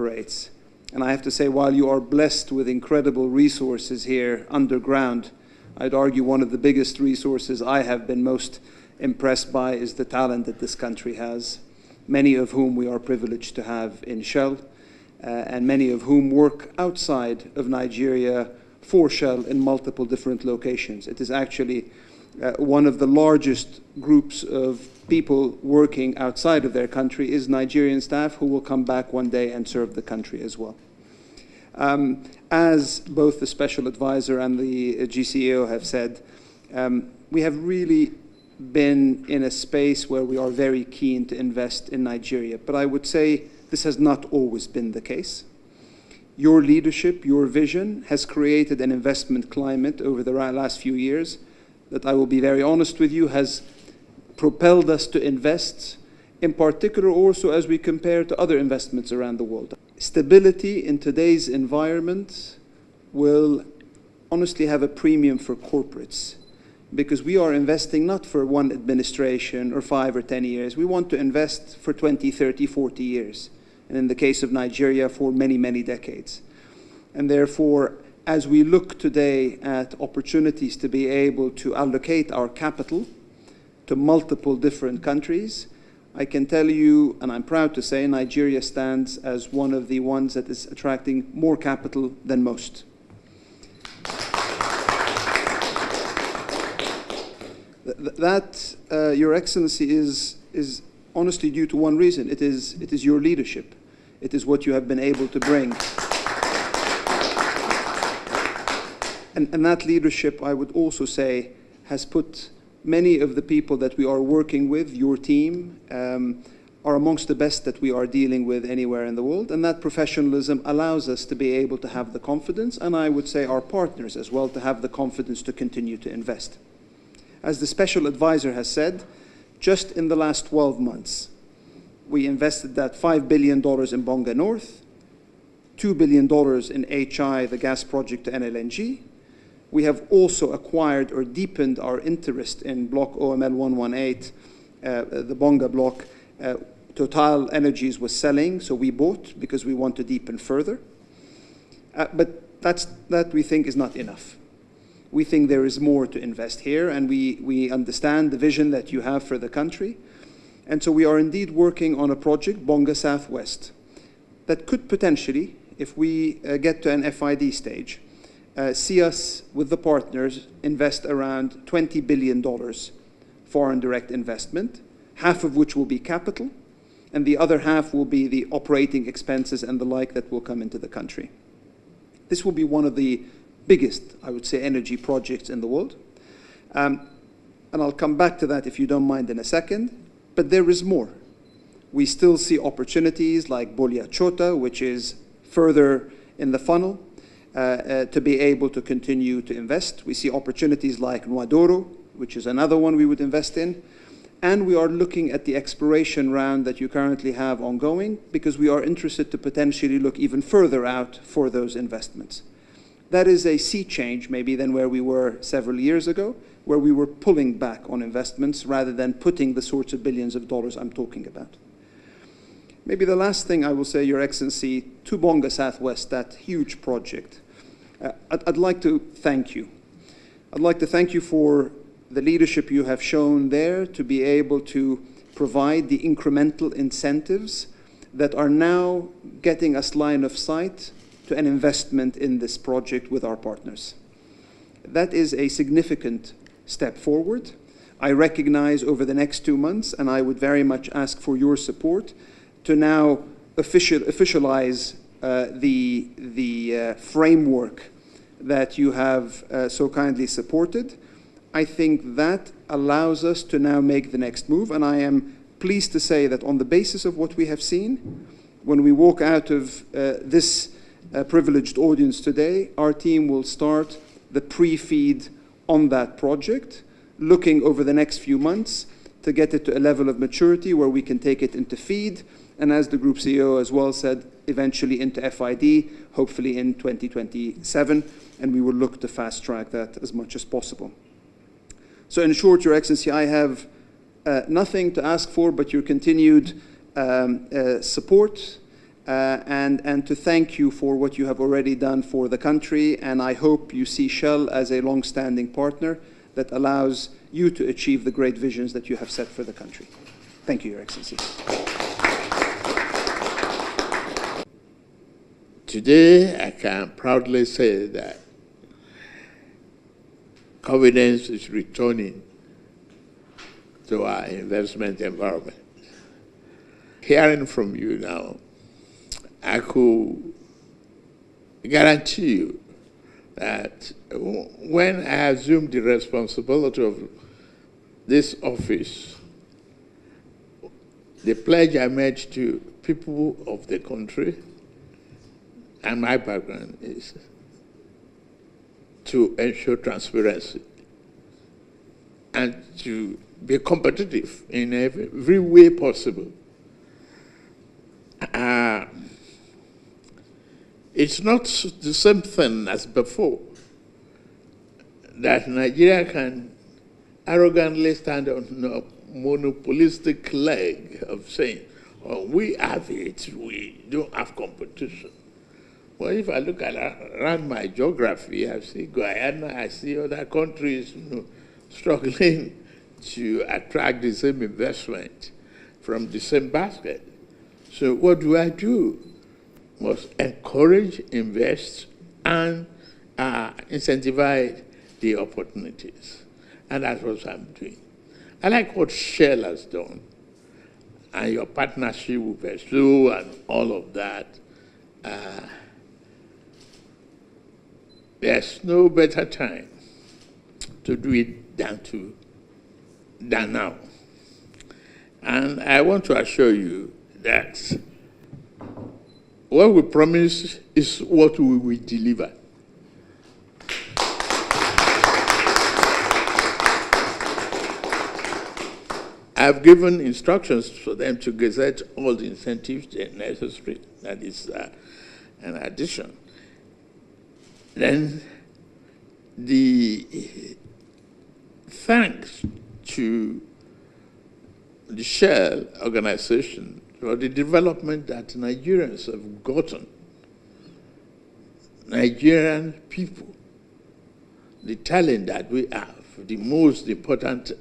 operates. And I have to say, while you are blessed with incredible resources here underground, I'd argue one of the biggest resources I have been most impressed by is the talent that this country has, many of whom we are privileged to have in Shell, and many of whom work outside of Nigeria for Shell in multiple different locations. It is actually one of the largest groups of people working outside of their country is Nigerian staff who will come back one day and serve the country as well. As both the special advisor and the GCEO have said, we have really been in a space where we are very keen to invest in Nigeria. But I would say this has not always been the case. Your leadership, your vision has created an investment climate over the last few years that, I will be very honest with you, has propelled us to invest, in particular also as we compare to other investments around the world. Stability in today's environment will honestly have a premium for corporates, because we are investing not for one administration or 5 or 10 years. We want to invest for 20, 30, 40 years. And in the case of Nigeria, for many, many decades. And therefore, as we look today at opportunities to be able to allocate our capital to multiple different countries, I can tell you, and I'm proud to say, Nigeria stands as one of the ones that is attracting more capital than most. That, Your Excellency, is honestly due to one reason. It is your leadership. It is what you have been able to bring. And that leadership, I would also say, has put many of the people that we are working with, your team, are amongst the best that we are dealing with anywhere in the world. And that professionalism allows us to be able to have the confidence, and I would say our partners as well, to have the confidence to continue to invest. As the special advisor has said, just in the last 12 months, we invested that $5 billion in Bonga North, $2 billion in HI, the gas project to NLNG. We have also acquired or deepened our interest in block OML 118, the Bonga block. Total Energies was selling, so we bought because we want to deepen further. But that we think is not enough. We think there is more to invest here, and we understand the vision that you have for the country. And so we are indeed working on a project, Bonga South West, that could potentially, if we get to an FID stage, see us with the partners invest around $20 billion foreign direct investment, half of which will be capital, and the other half will be the operating expenses and the like that will come into the country. This will be one of the biggest, I would say, energy projects in the world. And I'll come back to that, if you don't mind, in a second. But there is more. We still see opportunities like Bula Chota, which is further in the funnel, to be able to continue to invest. We see opportunities like Nuadoro, which is another one we would invest in. And we are looking at the exploration round that you currently have ongoing, because we are interested to potentially look even further out for those investments. That is a sea change, maybe, than where we were several years ago, where we were pulling back on investments rather than putting the sorts of billions of dollars I'm talking about. Maybe the last thing I will say, Your Excellency, to Bonga South West, that huge project, I'd like to thank you. I'd like to thank you for the leadership you have shown there to be able to provide the incremental incentives that are now getting us line of sight to an investment in this project with our partners. That is a significant step forward. I recognize over the next 2 months, and I would very much ask for your support to now officialize the framework that you have so kindly supported. I think that allows us to now make the next move, and I am pleased to say that on the basis of what we have seen, when we walk out of this privileged audience today, our team will start the pre-feed on that project, looking over the next few months to get it to a level of maturity where we can take it into feed, and as the Group CEO as well said, eventually into FID, hopefully in 2027, and we will look to fast-track that as much as possible. So in short, Your Excellency, I have nothing to ask for but your continued support and to thank you for what you have already done for the country. And I hope you see Shell as a long-standing partner that allows you to achieve the great visions that you have set for the country. Thank you, Your Excellency. Today, I can proudly say that confidence is returning to our investment environment. Hearing from you now, I could guarantee you that when I assumed the responsibility of this office, the pledge I made to people of the country and my background is to ensure transparency and to be competitive in every way possible. It's not the same thing as before that Nigeria can arrogantly stand on a monopolistic leg of saying, oh, we have it, we don't have competition. Well, if I look around my geography, I see Guyana, I see other countries struggling to attract the same investment from the same basket. So what do? Must encourage, invest, and incentivize the opportunities. And that's what I'm doing. I like what Shell has done, and your partnership with Vesu and all of that. There's no better time to do it than now. And I want to assure you that what we promise is what we will deliver. I've given instructions for them to gazette all the incentives necessary. That is an addition. Then the thanks to the Shell organization for the development that Nigerians have gotten, Nigerian people, the talent that we have, the most important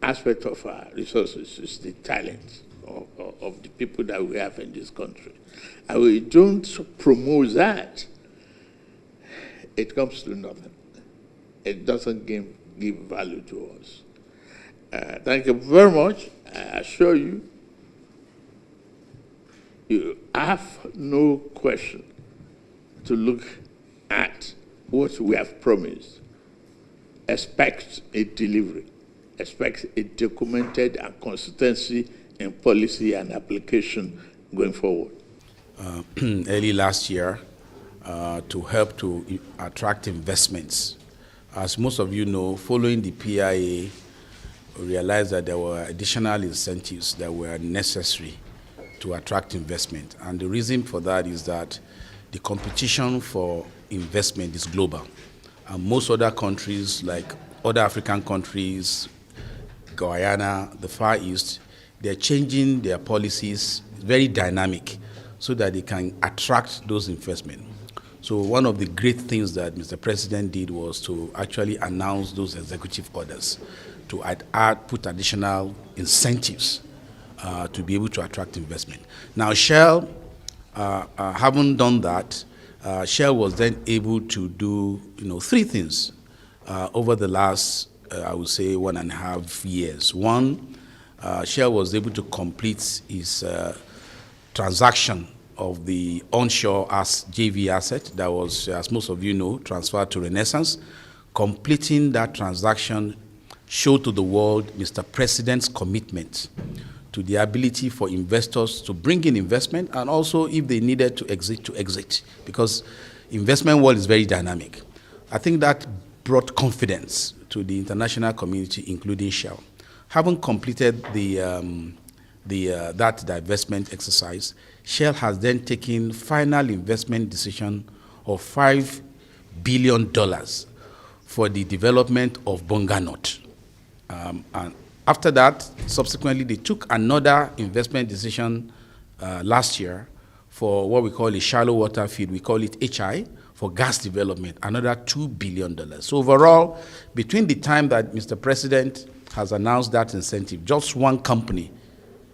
aspect of our resources is the talent of the people that we have in this country. And we don't promote that, it comes to nothing. It doesn't give value to us. Thank you very much. I assure you, you have no question to look at what we have promised. Expect a delivery. Expect a documented and consistency in policy and application going forward. Early last year, to help to attract investments. As most of you know, following the PIA, we realized that there were additional incentives that were necessary to attract investment. And the reason for that is that the competition for investment is global. And most other countries, like other African countries, Guyana, the Far East, they're changing their policies very dynamic so that they can attract those investment. So one of the great things that Mr. President did was to actually announce those executive orders to put additional incentives to be able to attract investment. Now Shell, having done that, Shell was then able to do three things over the last, I would say, 1.5 years. One, Shell was able to complete its transaction of the onshore JV asset that was, as most of you know, transferred to Renaissance. Completing that transaction showed to the world Mr. President's commitment to the ability for investors to bring in investment, and also if they needed to exit, because investment world is very dynamic. I think that brought confidence to the international community, including Shell. Having completed that divestment exercise, Shell has then taken final investment decision of $5 billion for the development of Bonga North. And after that, subsequently, they took another investment decision last year for what we call a shallow water field, we call it HI, for gas development, another $2 billion. So overall, between the time that Mr. President has announced that incentive, just one company,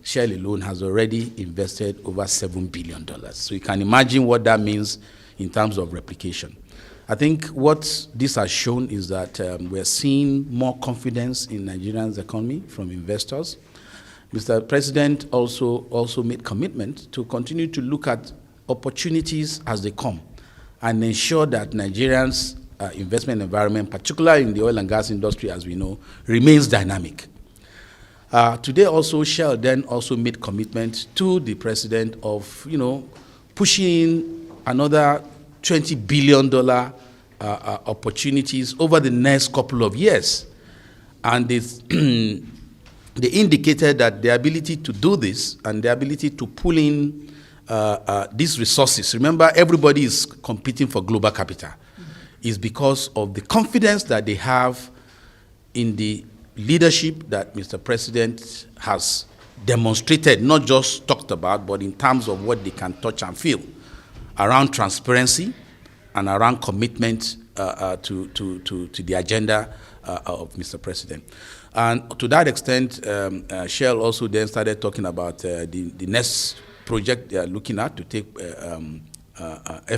Shell alone, has already invested over $7 billion. So you can imagine what that means in terms of replication. I think what this has shown is that we're seeing more confidence in Nigerians' economy from investors. Mr. President also made commitment to continue to look at opportunities as they come and ensure that Nigerians' investment environment, particularly in the oil and gas industry, as we know, remains dynamic. Today also, Shell then also made commitment to the President of, pushing another $20 billion opportunities over the next couple of years. And they indicated that the ability to do this and the ability to pull in these resources, remember everybody is competing for global capital, is because of the confidence that they have in the leadership that Mr. President has demonstrated, not just talked about, but in terms of what they can touch and feel around transparency and around commitment to the agenda of Mr. President. And to that extent, Shell also then started talking about the next project they are looking at to take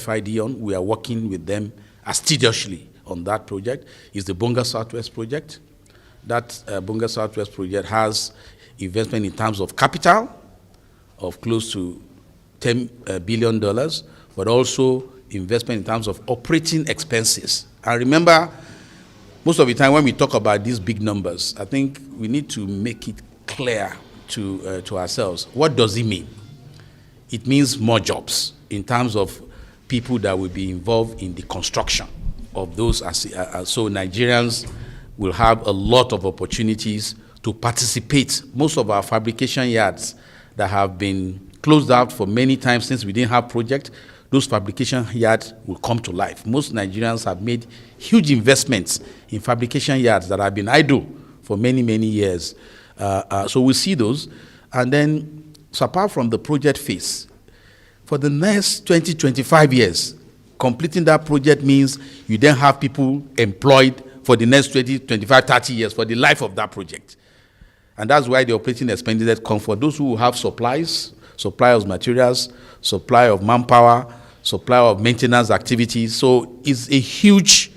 FID on. We are working with them assiduously on that project. It's the Bonga South West project. That Bonga South West project has investment in terms of capital of close to $10 billion, but also investment in terms of operating expenses. And remember, most of the time when we talk about these big numbers, I think we need to make it clear to ourselves. What does it mean? It means more jobs in terms of people that will be involved in the construction of those. So Nigerians will have a lot of opportunities to participate. Most of our fabrication yards that have been closed out for many times since we didn't have project, those fabrication yards will come to life. Most Nigerians have made huge investments in fabrication yards that have been idle for many, many years. So we see those. And then, so apart from the project phase, for the next 20, 25 years, completing that project means you then have people employed for the next 20, 25, 30 years for the life of that project. And that's why the operating expenditure come for those who have supplies, supply of materials, supply of manpower, supply of maintenance activities. So it's a huge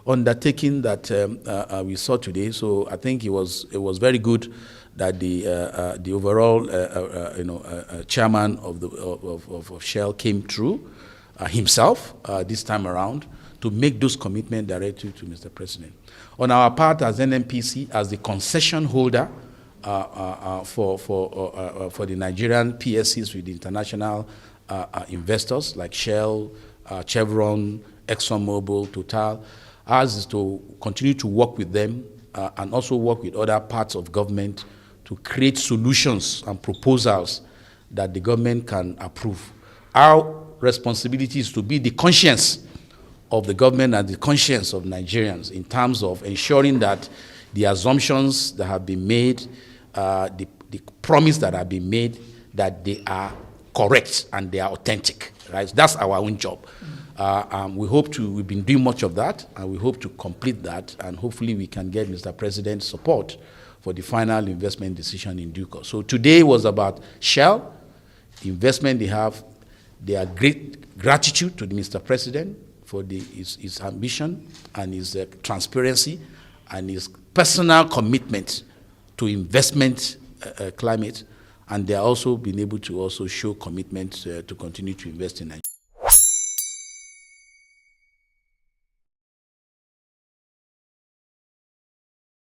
undertaking that we saw today. So I think it was very good that the overall chairman of Shell came through himself this time around to make those commitments directly to Mr. President. On our part as NNPC, as the concession holder for the Nigerian PSCs with the international investors like Shell, Chevron, ExxonMobil, Total, ours is to continue to work with them and also work with other parts of government to create solutions and proposals that the government can approve. Our responsibility is to be the conscience of the government and the conscience of Nigerians in terms of ensuring that the assumptions that have been made, the promise that have been made, that they are correct and they are authentic, right? That's our own job. We've been doing much of that, and we hope to complete that, and hopefully we can get Mr. President's support for the final investment decision in due course. So today was about Shell, the investment they have, their great gratitude to the Mr. President for his ambition and his transparency and his personal commitment to investment climate, and they are also been able to also show commitment to continue to invest in Nigeria.